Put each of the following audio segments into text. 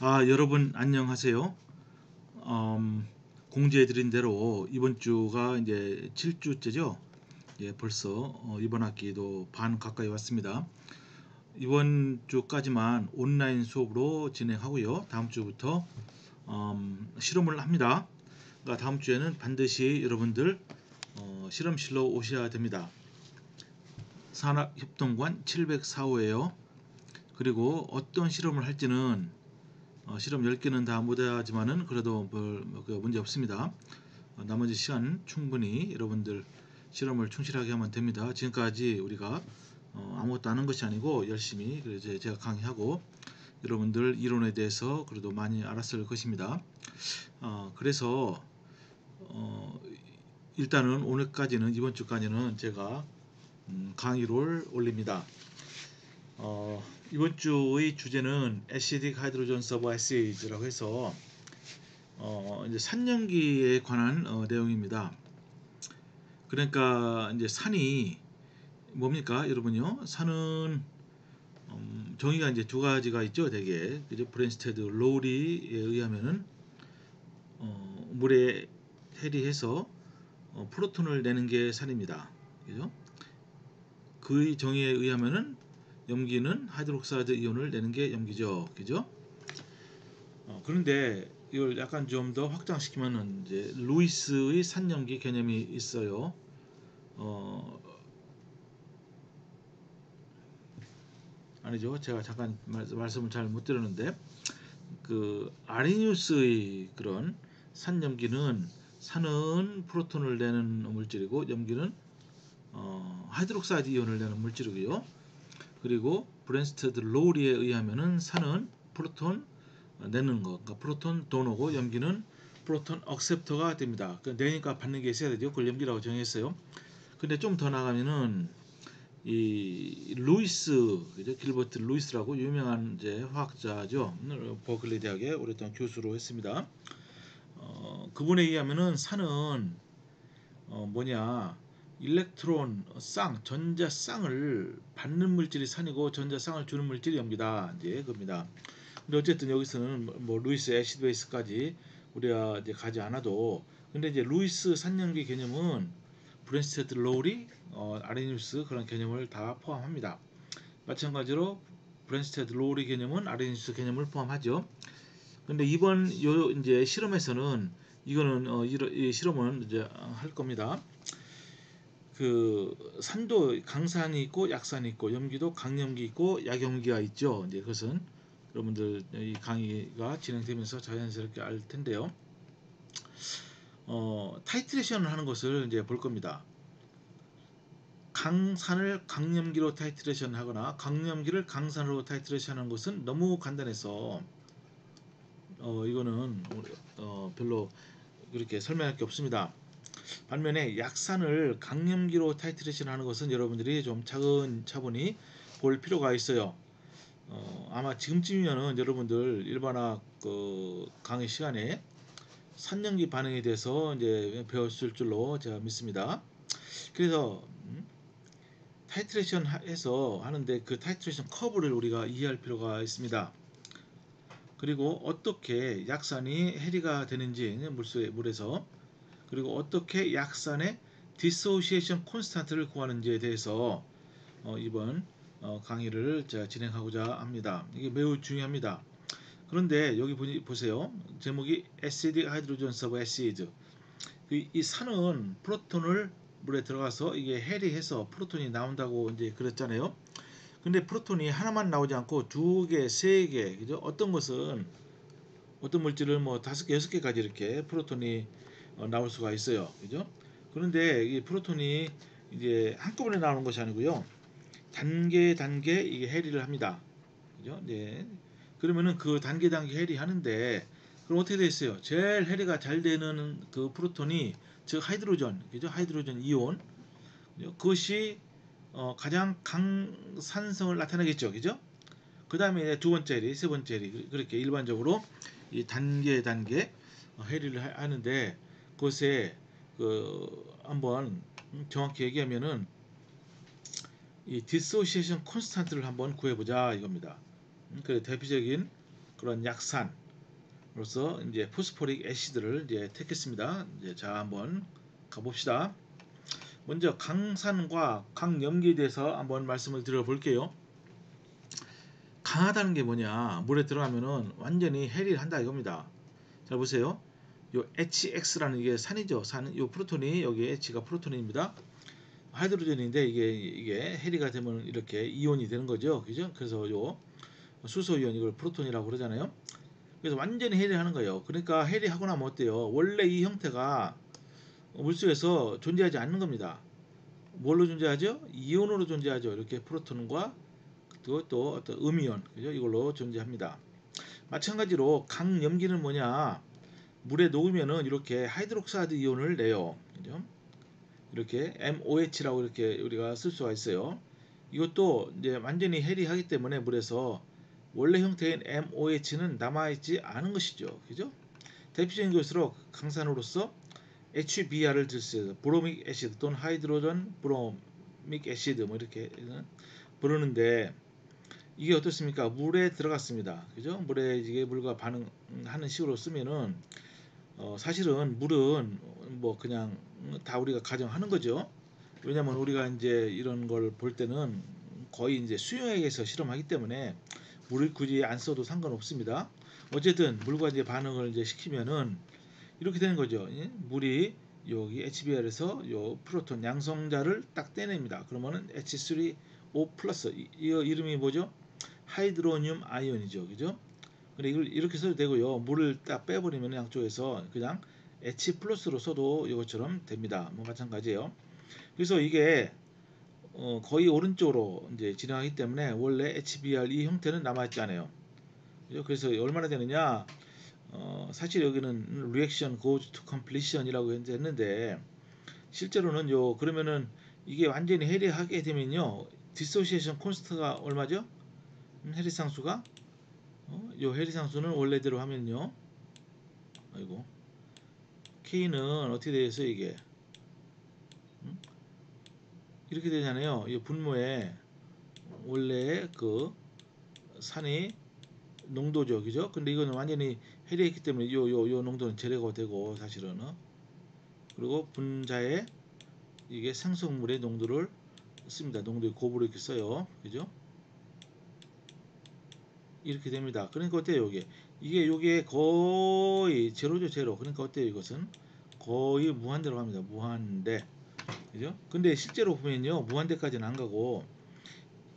여러분 안녕하세요. 공지해드린 대로 이번 주가 이제 7주째죠. 예, 벌써 이번 학기도 반 가까이 왔습니다. 이번 주까지만 온라인 수업으로 진행하고요. 다음 주부터 실험을 합니다. 그러니까 다음 주에는 반드시 여러분들 실험실로 오셔야 됩니다. 산학협동관 704호예요. 그리고 어떤 실험을 할지는 실험 10개는 다 못하지만은 그래도 문제 없습니다. 나머지 시간 충분히 여러분들 실험을 충실하게 하면 됩니다. 지금까지 우리가 아무것도 안 한 것이 아니고 열심히 그래서 제가 강의하고 여러분들 이론에 대해서 그래도 많이 알았을 것입니다. 그래서 일단은 오늘까지는 이번 주까지는 제가 강의를 올립니다. 이번 주의 주제는 Acidic Hydrogen Subacids라고 해서 이제 산염기에 관한 내용입니다. 그러니까 이제 산이 뭡니까, 여러분요? 산은 정의가 이제 두 가지가 있죠, 대개. 그죠? 브랜스테드 로우리에 의하면은 물에 해리해서 프로톤을 내는 게 산입니다. 그죠? 그 정의에 의하면은 염기는 하이드록사이드 이온을 내는 게 염기죠. 그죠? 그런데 이걸 약간 좀 더 확장시키면은 이제 루이스의 산염기 개념이 있어요. 아니죠. 제가 잠깐 말씀을 잘 못 드렸는데 그 아리니우스의 그런 산염기는 산은 프로톤을 내는 물질이고 염기는 하이드록사이드 이온을 내는 물질이고요. 그리고 브랜스테드 로우리에 의하면은 산은 프로톤 내는 거, 그러니까 프로톤 도너고 염기는 프로톤 억셉터가 됩니다. 그 내니까 받는 게 있어야 되죠. 그걸 염기라고 정했어요. 근데 좀 더 나가면은 이 루이스, 그죠? 길버트 루이스라고 유명한 이제 화학자죠. 버클리 대학에 오랫동안 교수로 했습니다. 그분에 의하면은 산은 뭐냐, 일렉트론 전자 쌍을 받는 물질이 산이고 전자 쌍을 주는 물질이 염기다. 이제 그겁니다. 근데 어쨌든 여기서는 뭐 루이스 애시드 베이스까지 우리가 이제 가지 않아도, 근데 이제 루이스 산염기 개념은 브랜스테드 로우리, 아레니우스 그런 개념을 다 포함합니다. 마찬가지로 브랜스테드 로우리 개념은 아레니우스 개념을 포함하죠. 근데 이번 요 이제 실험에서는 이거는 이 실험은 이제 할 겁니다. 그 산도 강산이 있고 약산이 있고 염기도 강염기 있고 약염기가 있죠. 이제 그것은 여러분들 이 강의가 진행되면서 자연스럽게 알 텐데요. 타이트레이션을 하는 것을 이제 볼 겁니다. 강산을 강염기로 타이트레이션 하거나 강염기를 강산으로 타이트레이션 하는 것은 너무 간단해서 이거는 별로 그렇게 설명할 게 없습니다. 반면에 약산을 강염기로 타이트레이션 하는 것은 여러분들이 좀 차분히 볼 필요가 있어요. 아마 지금쯤이면은 여러분들 일반학 그 강의 시간에 산염기 반응에 대해서 이제 배웠을 줄로 제가 믿습니다. 그래서 타이트레이션 해서 하는데 그 타이트레이션 커브를 우리가 이해할 필요가 있습니다. 그리고 어떻게 약산이 해리가 되는지 물에서, 그리고 어떻게 약산의 디소시에이션 콘스탄트를 구하는지에 대해서 이번 강의를 제가 진행하고자 합니다. 이게 매우 중요합니다. 그런데 여기 보세요. 제목이 Acidic Hydrogen Subacid. 이 산은 프로톤을 물에 들어가서 이게 해리해서 프로톤이 나온다고 이제 그랬잖아요. 근데 프로톤이 하나만 나오지 않고 두 개, 세 개, 그죠? 어떤 것은 어떤 물질을 뭐 5개, 6개까지 이렇게 프로톤이 나올 수가 있어요. 그죠? 그런데 이 프로톤이 이제 한꺼번에 나오는 것이 아니고요. 단계 이게 해리를 합니다. 그죠? 네. 그러면은 그 단계 해리 하는데, 그럼 어떻게 돼 있어요? 제일 해리가 잘 되는 그 프로톤이, 즉 하이드로전, 그죠? 하이드로전 이온. 그죠? 그것이 가장 강산성을 나타내겠죠. 그죠? 그 다음에 두 번째 해리, 세 번째 해리, 그렇게 일반적으로 이 단계 해리를 하는데, 그것에 한번 정확히 얘기하면은 이 디소시에이션 콘스탄트를 한번 구해보자 이겁니다. 그 대표적인 그런 약산으로서 이제 포스포릭 애시드를 이제 택했습니다. 이제 자 한번 가봅시다. 먼저 강산과 강염기에 대해서 한번 말씀을 드려볼게요. 강하다는 게 뭐냐? 물에 들어가면은 완전히 해리를 한다 이겁니다. 잘 보세요. 요 HX라는 이게 산이죠. 산, 요 프로톤이 여기 H가 프로톤입니다. 하이드로젠인데 이게 해리가 되면 이렇게 이온이 되는 거죠. 그죠? 그래서 요 수소 이온 이걸 프로톤이라고 그러잖아요. 그래서 완전히 해리하는 거예요. 그러니까 해리하고 나면 어때요? 원래 이 형태가 물속에서 존재하지 않는 겁니다. 뭘로 존재하죠? 이온으로 존재하죠. 이렇게 프로톤과 또 어떤 음이온, 그죠? 이걸로 존재합니다. 마찬가지로 강염기는 뭐냐? 물에 녹으면은 이렇게 하이드록사이드 이온을 내요. 그죠? 이렇게 MOH라고 이렇게 우리가 쓸 수가 있어요. 이것도 이제 완전히 해리하기 때문에 물에서 원래 형태인 MOH는 남아있지 않은 것이죠. 그죠? 대표적인 것으로 강산으로서 HBr을 들쓰 브로믹 애시드 또는 하이드로전 브로믹 애시드 뭐 이렇게 부르는데 이게 어떻습니까? 물에 들어갔습니다. 그죠? 물에 이게 물과 반응하는 식으로 쓰면은 사실은 물은 뭐 그냥 다 우리가 가정하는 거죠. 왜냐면 우리가 이제 이런 걸 볼 때는 거의 이제 수용액에서 실험하기 때문에 물을 굳이 안 써도 상관없습니다. 어쨌든 물과 이제 반응을 이제 시키면은 이렇게 되는 거죠. 예? 물이 여기 HBr에서 요 프로톤 양성자를 딱 떼냅니다. 그러면은 H3O 플러스 이 이름이 뭐죠? 하이드로늄 아이온이죠. 그죠? 근데 이걸 이렇게 써도 되고요. 물을 딱 빼버리면 양쪽에서 그냥 H 플러스로 써도 이것처럼 됩니다. 뭐 마찬가지예요. 그래서 이게 거의 오른쪽으로 이제 진행하기 때문에 원래 HBr 이 형태는 남아있지 않아요. 그죠? 그래서 얼마나 되느냐? 사실 여기는 reaction goes to completion이라고 했는데 실제로는 요 그러면은 이게 완전히 해리하게 되면요 dissociation constant가 얼마죠? 해리상수가 요 해리상수는 원래대로 하면요 아이고 K는 어떻게 되어 있어요 이게 이렇게 되잖아요. 이 분모에 원래 그 산이 농도죠, 그죠? 근데 이거는 완전히 해리했기 때문에 요 농도는 제로가 되고 사실은 그리고 분자에 이게 생성물의 농도를 씁니다. 농도의 곱으로 이렇게 써요, 그죠? 이렇게 됩니다. 그러니까 어때요, 이게 요게 거의 제로죠, 제로. 그러니까 어때요, 이것은 거의 무한대로 갑니다. 무한대, 그죠? 근데 실제로 보면요, 무한대까지는 안 가고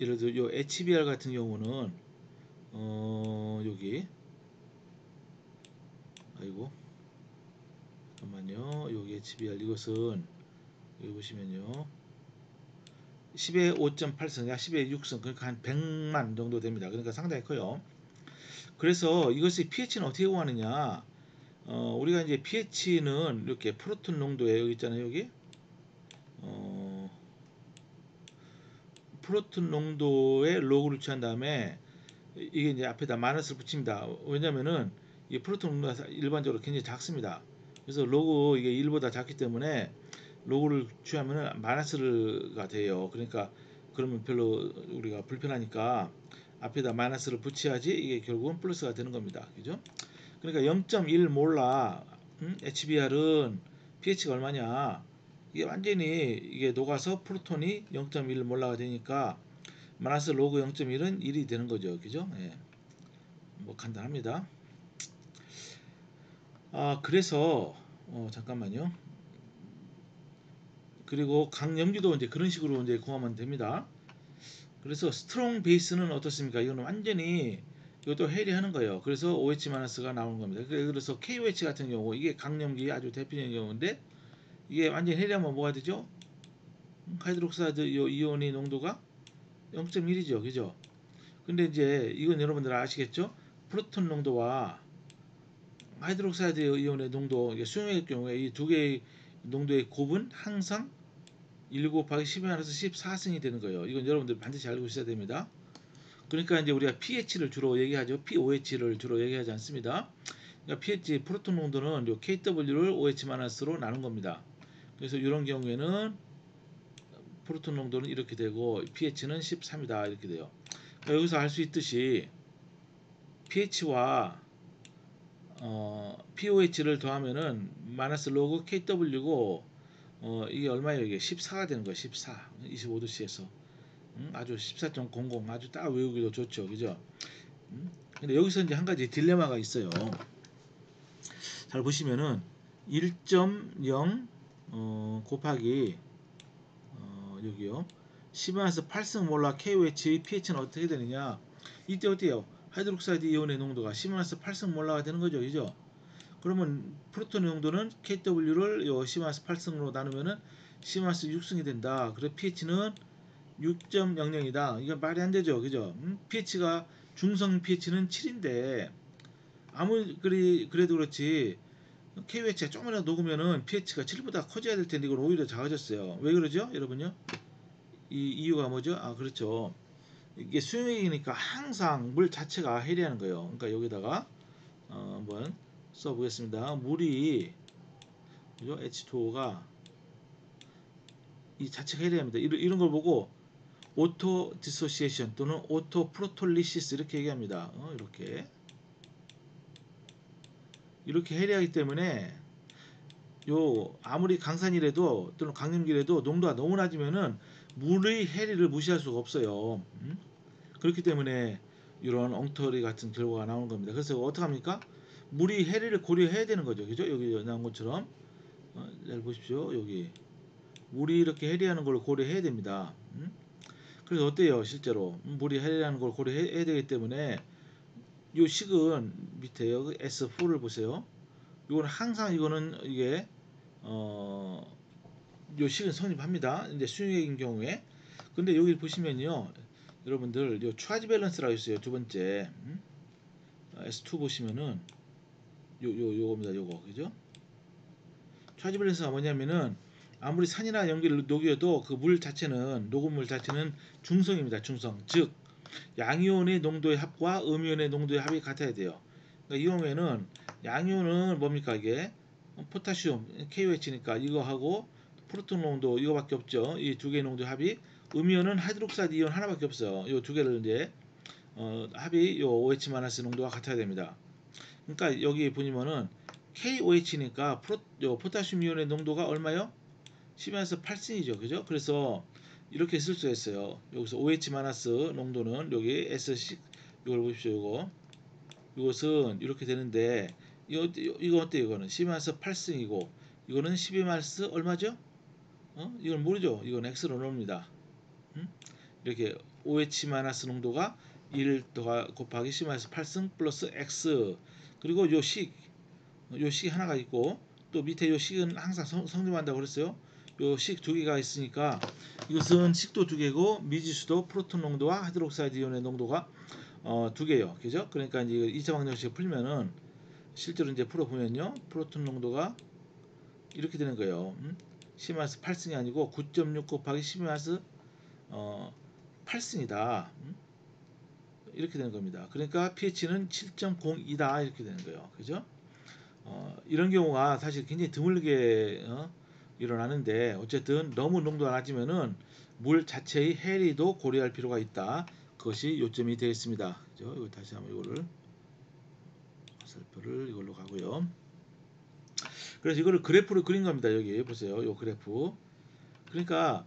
예를 들어 요 HBr 같은 경우는 여기 아이고 잠깐만요. 여기 HBr 이것은 여기 보시면요. 10의 5.8성, 약 10의 6성, 그러니까 한 100만 정도 됩니다. 그러니까 상당히 커요. 그래서 이것의 pH는 어떻게 구하느냐? 우리가 이제 pH는 이렇게 프로톤 농도에 여기 있잖아요. 여기 프로톤 농도의 로그를 취한 다음에 이게 이제 앞에다 마이너스를 붙입니다. 왜냐면은 이 프로톤 농도가 일반적으로 굉장히 작습니다. 그래서 로그 이게 1보다 작기 때문에 로그를 취하면은 마이너스가 돼요. 그러니까 그러면 별로 우리가 불편하니까 앞에다 마이너스를 붙여야지 이게 결국은 플러스가 되는 겁니다. 그죠? 그러니까 0.1 몰라 HBr은 pH가 얼마냐? 이게 완전히 이게 녹아서 프로톤이 0.1 몰라가 되니까 마이너스 로그 0.1은 1이 되는 거죠. 그죠? 예. 뭐 간단합니다. 그래서 잠깐만요. 그리고 강염기도 이제 그런 식으로 이제 구하면 됩니다. 그래서 스트롱 베이스는 어떻습니까? 이거는 완전히 이것도 해리하는 거예요. 그래서 OH-가 나오는 겁니다. 그래서 KOH 같은 경우 이게 강염기 아주 대표적인 경우인데 이게 완전히 해리하면 뭐가 되죠? 하이드록사이드 이온의 농도가 0.1이죠. 그죠? 근데 이제 이건 여러분들 아시겠죠? 프로톤 농도와 하이드록사이드 이온의 농도, 수용액의 경우에 이 두 개의 농도의 곱은 항상 1 곱하기 10에 14승이 되는 거예요. 이건 여러분들 반드시 알고 있어야 됩니다. 그러니까 이제 우리가 pH를 주로 얘기하죠. POH를 주로 얘기하지 않습니다. 그러니까 pH 프로톤 농도는 요 KW를 OH-로 나눈 겁니다. 그래서 이런 경우에는 프로톤 농도는 이렇게 되고 pH는 13이다 이렇게 돼요. 그러니까 여기서 알 수 있듯이 pH와 pOH를 더하면은 마이너스 로그 KW고 이게 얼마예요? 이게 14가 되는 거예요. 14. 25도씨에서 아주 14.00 아주 딱 외우기도 좋죠. 그죠? 근데 여기서 이제 한 가지 딜레마가 있어요. 잘 보시면은 1.0 곱하기 여기요. 10-8승 몰라 KOH의 pH는 어떻게 되느냐? 이때 어때요? 하이드록사이드 이온의 농도가 10-8승 몰라가 되는 거죠. 그죠? 그러면 프로톤의 농도는 KW를 10-8승으로 나누면은 10-6승이 된다. 그래 pH는 6.00이다. 이거 말이 안 되죠. 그죠? pH가 중성 pH는 7인데 아무리 그래도 그렇지 KOH가 조금이라도 녹으면은 pH가 7보다 커져야 될 텐데 이걸 오히려 작아졌어요. 왜 그러죠? 여러분요? 이 이유가 뭐죠? 아 그렇죠. 이게 수용액이니까 항상 물 자체가 해리하는 거예요. 그러니까 여기다가 한번 써보겠습니다. 물이 그죠? H2O가 이 자체가 해리합니다. 이런 걸 보고 오토 디소시에이션 또는 오토 프로톨리시스 이렇게 얘기합니다. 이렇게 해리하기 때문에 요 아무리 강산이라도 또는 강염기라도 농도가 너무 낮으면은 물의 해리를 무시할 수가 없어요. 그렇기 때문에 이런 엉터리 같은 결과가 나오는 겁니다. 그래서 어떻게 합니까? 물이 해리를 고려해야 되는 거죠. 그죠? 여기 나온 것처럼 잘 보십시오. 여기 물이 이렇게 해리하는 걸 고려해야 됩니다. 그래서 어때요? 실제로 물이 해리하는 걸 고려해야 되기 때문에 요 식은 밑에 여기 S4를 보세요. 이거는 항상 이거는 이게 요 식은 성립합니다. 이제 수용액인 경우에. 근데 여기 보시면요. 여러분들 요 차지 밸런스라고 있어요. 두 번째. S2 보시면은 요겁니다. 요거. 그죠? 차지 밸런스가 뭐냐면은 아무리 산이나 연기를 녹여도 그 물 자체는 녹은 물 자체는 중성입니다. 중성. 즉 양이온의 농도의 합과 음이온의 농도의 합이 같아야 돼요. 그러니까 이 경우에는 양이온은 뭡니까 이게 포타슘 KOH니까 이거하고 프로톤 농도 이거밖에 없죠. 이 두 개의 농도 합이 음이온은 하이드록사이드 이온 하나밖에 없어요. 이 두 개를 이제 합이 요 OH- 농도가 같아야 됩니다. 그러니까 여기 보시면은 KOH니까 포타슘 이온의 농도가 얼마요? 10-8승이죠. 그죠? 그래서 이렇게 쓸 수 있어요. 여기서 OH- 농도는 여기 S 이걸 보십시오. 이것은 이렇게 되는데 이거 어때요? 이거는 10-8승이고 이거는 12 얼마죠? 이건 모르죠. 이건 X로 넣습니다. 이렇게 OH- 농도가 1 곱하기 10-8승 플러스 X 그리고 요식 하나가 있고 또 밑에 요 식은 항상 성립한다고 그랬어요. 요 식 두 개가 있으니까 이것은 식도 두 개고 미지수도 프로톤 농도와 하이드록사이드 이온의 농도가 두 개요. 그죠? 그러니까 이제 2차 방정식을 풀면은 실제로 이제 풀어 보면요. 프로톤 농도가 이렇게 되는 거예요. 10-8승이 아니고 9.6 곱하기 10-8승이다. 이렇게 되는 겁니다. 그러니까 pH는 7.02다 이렇게 되는 거예요. 그죠? 이런 경우가 사실 굉장히 드물게 일어나는데 어쨌든 너무 농도가 낮으면은 물 자체의 해리도 고려할 필요가 있다. 그것이 요점이 되겠습니다. 그죠? 이거 다시 한번 이거를 화살표를 이걸로 가고요. 그래서 이거를 그래프로 그린 겁니다. 여기 보세요. 요 그래프. 그러니까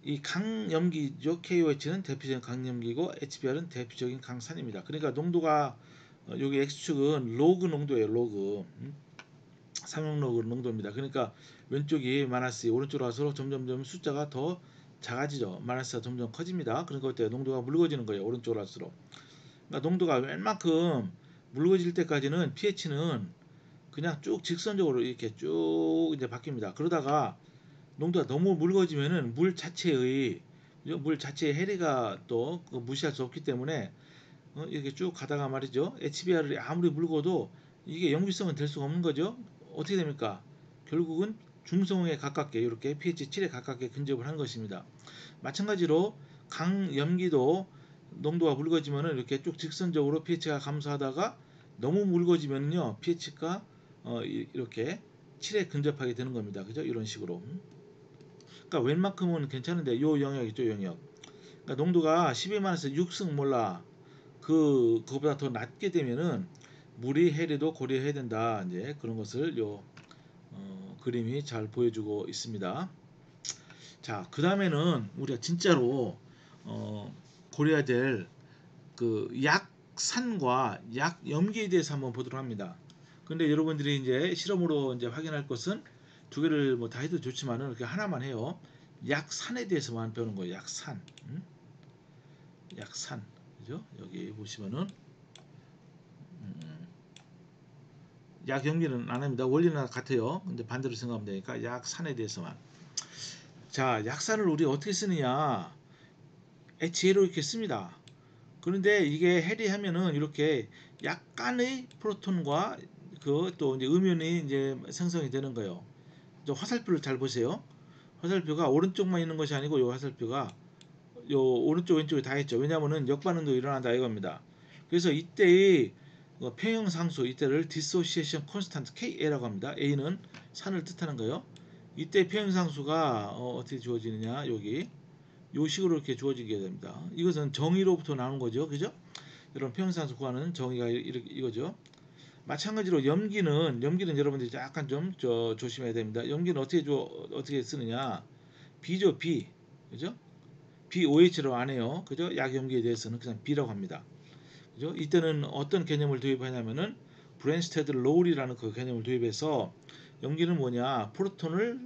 이 강염기죠. KOH는 대표적인 강염기고 HBr은 대표적인 강산입니다. 그러니까 농도가 여기 X축은 로그 농도예요. 로그. 상용로그 농도입니다. 그러니까 왼쪽이 마이너스 오른쪽으로 갈수록 점점점 숫자가 더 작아지죠. 마이너스가 점점 커집니다. 그러니까 어때요? 농도가 묽어지는 거예요. 오른쪽으로 갈수록. 그러니까 농도가 웬만큼 묽어질 때까지는 pH는 그냥 쭉 직선적으로 이렇게 쭉 이제 바뀝니다. 그러다가 농도가 너무 묽어지면은 물 자체의 해리가 또 무시할 수 없기 때문에 이렇게 쭉 가다가 말이죠. HBr이 아무리 묽어도 이게 염기성은 될 수가 없는 거죠. 어떻게 됩니까? 결국은 중성에 가깝게 이렇게 pH 7에 가깝게 근접을 한 것입니다. 마찬가지로 강염기도 농도가 묽어지면은 이렇게 쭉 직선적으로 pH가 감소하다가 너무 묽어지면요 pH가 이렇게 7에 근접하게 되는 겁니다. 그죠? 이런 식으로. 그러니까 웬만큼은 괜찮은데 요 영역 있죠, 영역. 그러니까 농도가 12-6승 몰라 그거보다 더 낮게 되면은 물이 해리도 고려해야 된다. 이제 그런 것을 요 그림이 잘 보여주고 있습니다. 자, 그 다음에는 우리가 진짜로 고려해야 될 그 약산과 약염기에 대해서 한번 보도록 합니다. 근데 여러분들이 이제 실험으로 이제 확인할 것은 두 개를 뭐 다 해도 좋지만은 이렇게 하나만 해요. 약산에 대해서만 배우는 거예요. 약산, 약산, 그죠? 여기 보시면은 약염기는 안 합니다. 원리는 같아요. 근데 반대로 생각하면 되니까 약산에 대해서만. 자, 약산을 우리 어떻게 쓰느냐? HA로 이렇게 씁니다. 그런데 이게 해리하면은 이렇게 약간의 프로톤과 그 또 이제 음연이 이제 생성이 되는 거예요. 화살표를 잘 보세요. 화살표가 오른쪽만 있는 것이 아니고 요 화살표가 요 오른쪽 왼쪽에 다 있죠. 왜냐하면은 역반응도 일어난다 이겁니다. 그래서 이때의 평형상수 이때를 Dissociation Constant Ka라고 합니다. A는 산을 뜻하는 거예요. 이때 평형상수가 어떻게 주어지느냐 여기 요 식으로 이렇게 주어지게 됩니다. 이것은 정의로부터 나온 거죠. 그죠? 이런 평형상수 구하는 정의가 이거죠. 마찬가지로 염기는 여러분들이 약간 좀 조심해야 됩니다. 염기는 어떻게 쓰느냐? B죠, B. 그죠? BOH로 안 해요. 그죠? 약염기에 대해서는 그냥 B라고 합니다. 그죠? 이때는 어떤 개념을 도입하냐면은 브랜스테드 로울이라는 그 개념을 도입해서 염기는 뭐냐? 프로톤을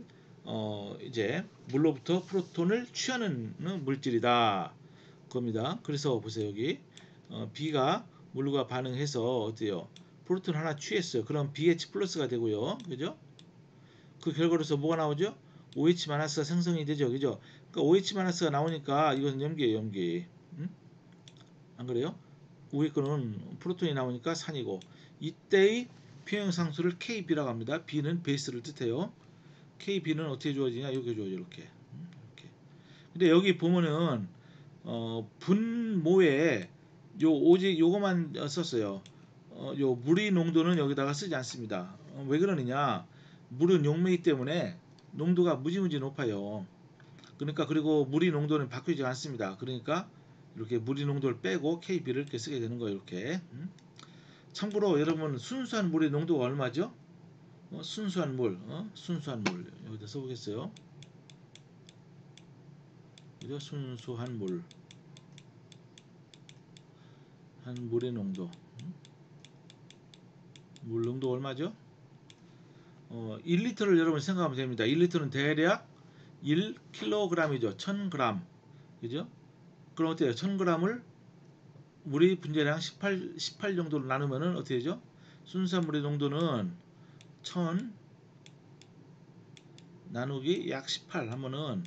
이제 물로부터 프로톤을 취하는 물질이다. 겁니다. 그래서 보세요 여기 B가 물과 반응해서 어때요? 프로톤 하나 취했어요. 그럼 BH 플러스가 되고요. 그죠? 그 결과로서 뭐가 나오죠? OH 마이너스가 생성이 되죠. 그죠? 그러니까 OH 마이너스가 나오니까 이것은 염기예요, 염기. 안 그래요? 위에 거는 프로톤이 나오니까 산이고 이때의 평형상수를 KB라고 합니다. B는 베이스를 뜻해요. KB는 어떻게 주어지냐? 이렇게 주어져 이렇게. 이렇게. 근데 여기 보면은 분모에 오직 요거만 썼어요. 요 물의 농도는 여기다가 쓰지 않습니다. 왜 그러느냐? 물은 용매이기 때문에 농도가 무지무지 높아요. 그러니까 그리고 물의 농도는 바뀌지 않습니다. 그러니까 이렇게 물의 농도를 빼고 KB를 이렇게 쓰게 되는 거예요. 이렇게. 참고로 여러분 순수한 물의 농도가 얼마죠? 순수한 물 여기다 써보겠어요. 그죠? 순수한 한 물의 농도. 물 농도 얼마죠? 1리터를 여러분 생각하면 됩니다. 1리터는 대략 1kg이죠. 1000g. 그죠? 그럼 어때요? 1000g을 물의 분자량 18 정도로 나누면은 어떻게 되죠? 순수한 물의 농도는 1000 나누기 약 18 하면은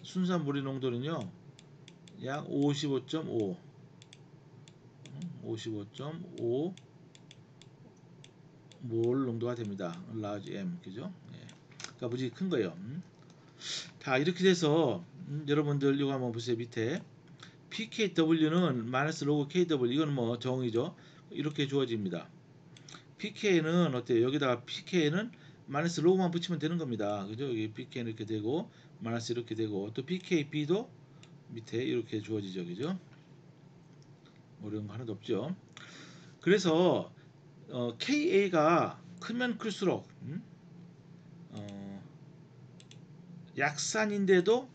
순수한 물의 농도는요. 약 55.5 몰 농도가 됩니다. large M 그죠? 예. 그러니까 무지 큰 거예요. 자 이렇게 돼서 여러분들 이거 한번 보세요. 밑에 pKw는 마이너스 로그 KW 이건 뭐 정의죠. 이렇게 주어집니다. pK는 어때요? 여기다가 pK는 마이너스 로그만 붙이면 되는 겁니다. 그죠? 여기 pK는 이렇게 되고 마이너스 이렇게 되고 또 pKb도 밑에 이렇게 주어지죠. 그죠? 어려운 거 하나도 없죠. 그래서 KA가 크면 클수록 어, 약산인데도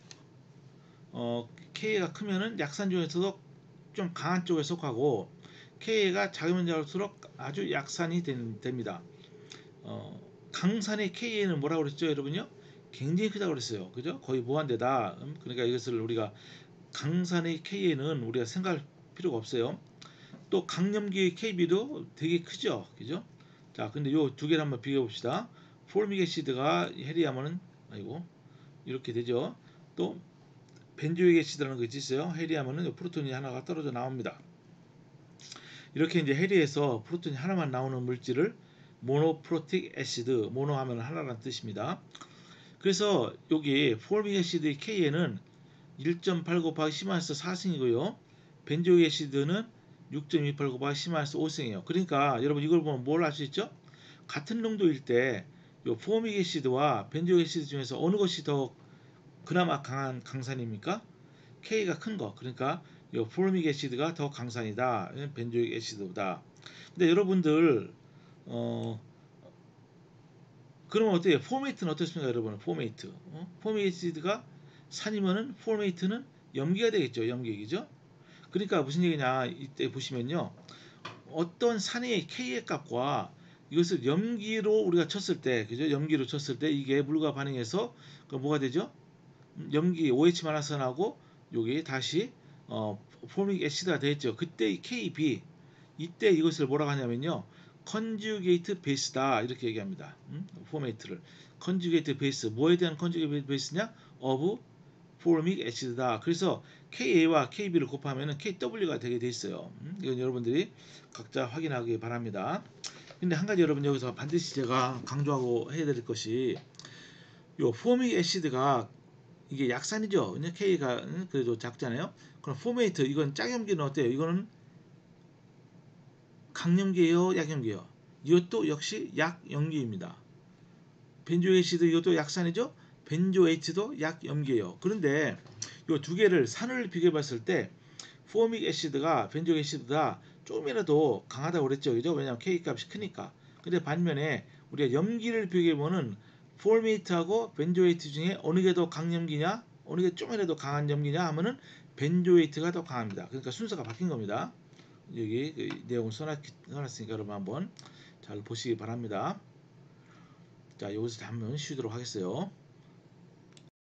K가 크면은 약산 중에서도 좀 강한 쪽에 속하고 K가 작으면 작을수록 아주 약산이 됩니다. 강산의 K는 뭐라고 그랬죠, 여러분요? 굉장히 크다고 그랬어요. 그죠? 거의 무한대다. 그러니까 이것을 우리가 강산의 K는 우리가 생각할 필요가 없어요. 또 강염기의 KB도 되게 크죠. 그죠? 자, 근데 요 두 개를 한번 비교해 봅시다. 폴믹 애시드가 해리하면은 아이고 이렇게 되죠. 또 벤조익 애시드라는 거 있어요. 해리하면은 프로톤이 하나가 떨어져 나옵니다. 이렇게 이제 해리에서 프로톤이 하나만 나오는 물질을 모노프로틱 애시드, 모노하면 하나라는 뜻입니다. 그래서 여기 폴믹 애시드의 K에는 1.8 곱하기 10-4승이고요. 벤조익 애시드는 6.28 곱하기 10-5승이에요. 그러니까 여러분 이걸 보면 뭘 알 수 있죠? 같은 농도일 때 요 포믹 애시드와 벤조익 애시드 중에서 어느 것이 더 그나마 강한 강산입니까? K가 큰 거. 그러니까 이 포르믹 애시드가 더 강산이다. 벤조익 애시드보다. 근데 여러분들 그러면 어때요? 포메이트는 어떻습니까, 여러분? 포메이트. 포르믹 애시드가 산이면은 포메이트는 염기가 되겠죠. 염기죠. 그러니까 무슨 얘기냐? 이때 보시면요. 어떤 산의 K의 값과 이것을 염기로 우리가 쳤을 때, 그죠? 염기로 쳤을 때 이게 물과 반응해서 그 뭐가 되죠? 염기 OH-하고 여기 다시 포르믹 애시드가 되겠죠. 그때 이 KB 이때 이것을 뭐라고 하냐면요. 컨주게이트 베이스다 이렇게 얘기합니다. 포메이트를 컨주게이트 베이스 뭐에 대한 컨주게이트 베이스냐? of 포르믹 애시드다. 그래서 KA와 KB를 곱하면 KW가 되게 돼 있어요. 이건 여러분들이 각자 확인하기 바랍니다. 근데 한 가지 여러분 여기서 반드시 제가 강조하고 해야 될 것이 요 포르믹 애시드가 이게 약산이죠. K가 그래도 작잖아요. 그럼 포메이트 이건 짝염기는 어때요? 이거는 강염기예요, 약염기예요? 이것도 역시 약염기입니다. 벤조에이시드 이것도 약산이죠. 벤조에이트도 약염기예요. 그런데 이 두 개를 산을 비교해 봤을 때 포믹 애시드가 벤조에이시드가 조금이라도 강하다고 그랬죠. 그죠? 왜냐하면 K 값이 크니까. 근데 반면에 우리가 염기를 비교해 보면 포메이트하고 벤조에이트 중에 어느 게 더 강염기냐? 어느 게 좀이라도 강한 염기냐 하면은 벤조에이트가 더 강합니다. 그러니까 순서가 바뀐 겁니다. 여기 그 내용을 써놨으니까 여러분 한번 잘 보시기 바랍니다. 자, 여기서 한번 쉬도록 하겠어요.